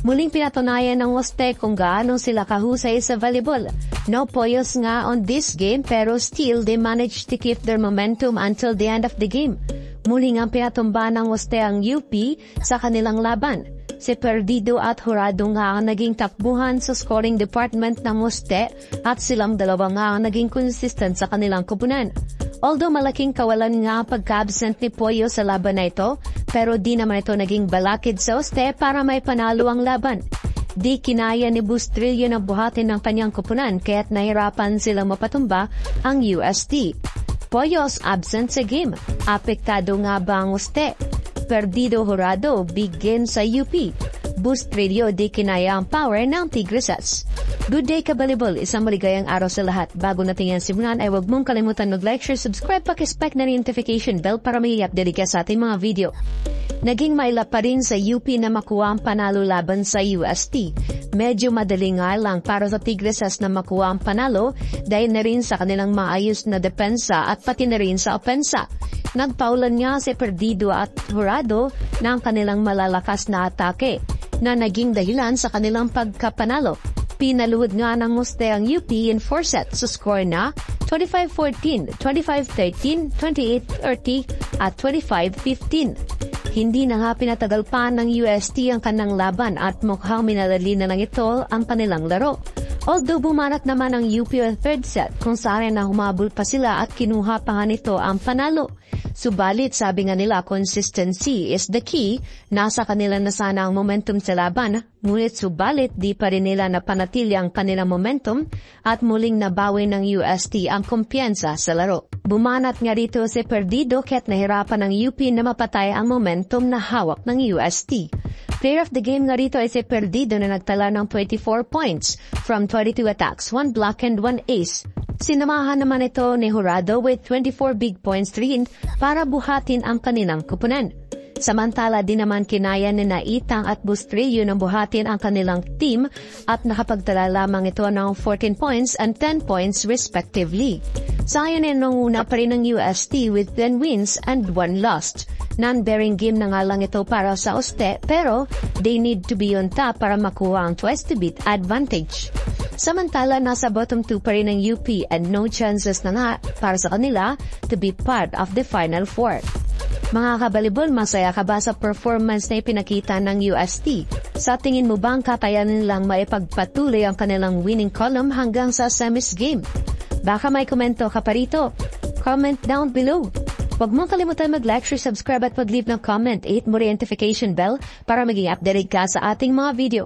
Muling pinatunayan ng Waste kung gaano sila kahusay sa volleyball. No poyos nga on this game pero still they managed to keep their momentum until the end of the game. Muling ang pinatumba ng Waste ang UP sa kanilang laban. Si Perdido at Jurado nga ang naging takbuhan sa scoring department ng Waste at silang dalawa nga ang naging consistent sa kanilang kupunan. Although malaking kawalan nga ang pagka-absent ni Poyo sa laban na ito, pero di naman ito naging balakid sa Waste para may panalo ang laban. Di kinaya ni Bustrillo na buhatin ng kanyang kupunan kaya't nahirapan silang mapatumba ang UST. Poyo's absent sa game. Apektado nga ba ang Waste? Perdido Jurado begin sa UP. Bustrillo di kinaya ang power ng Tigresas. Good day kabalibol, isang maligayang araw sa lahat. Bago natin yan simulan ay huwag mong kalimutan mag-like, share, subscribe, pakispec na notification bell para may i-update ka sa ating mga video. Naging maila pa rin sa UP na makuha ang panalo laban sa UST. Medyo madali nga lang para sa Tigresas na makuha ang panalo dahil na rin sa kanilang maayos na depensa at pati na rin sa opensa. Nagpaulan nga si Perdido at Jurado ng kanilang malalakas na atake na naging dahilan sa kanilang pagkapanalo. Pinaluhod nga ng Waste ang UP in 4 sets sa score na 25-14, 25-13, 28-30 at 25-15. Hindi na nga pinatagal pa ng UST ang kanang laban at mukhang minalali na lang ito ang kanilang laro. Although bumanat naman ang UP ang third set kung saan na humabol pa sila at kinuha pa nga nito ang panalo. Subalit sabi nga nila consistency is the key, nasa kanila na sana ang momentum sa laban, ngunit subalit di pa rin nila napanatili ang kanilang momentum at muling nabawi ng UST ang kumpiyansa sa laro. Bumanat nga rito si Perdido kaya't nahirapan ng UP na mapatay ang momentum na hawak ng UST. Player of the game nga rito ay si Perdido na nagtala ng 24 points from 22 attacks, 1 block and 1 ace. Sinamahan naman ito ni Jurado with 24 big points rin para buhatin ang kanilang kupunan. Samantala din naman kinaya ni Naitang at Bustrillo na buhatin ang kanilang team at nakapagtala lamang ito ng 14 points and 10 points respectively. Sayon nung una pa rin ng UST with 10 wins and 1 lost. Non-bearing game na nga lang ito para sa Waste pero they need to be on top para makuha ang twice to beat advantage. Samantala nasa bottom 2 pa rin ng UP and no chances na nga para sa kanila to be part of the final 4. Mga kabalibol, masaya ka ba sa performance na ipinakita ng UST? Sa tingin mo bang kakayanin nilang maipagpatuloy ang kanilang winning column hanggang sa semis game? Baka may komento ka pa rito. Comment down below. Huwag mong kalimutan mag-like, share, subscribe at mag-leave ng comment. Hit mo rin notification bell para maging updated ka sa ating mga video.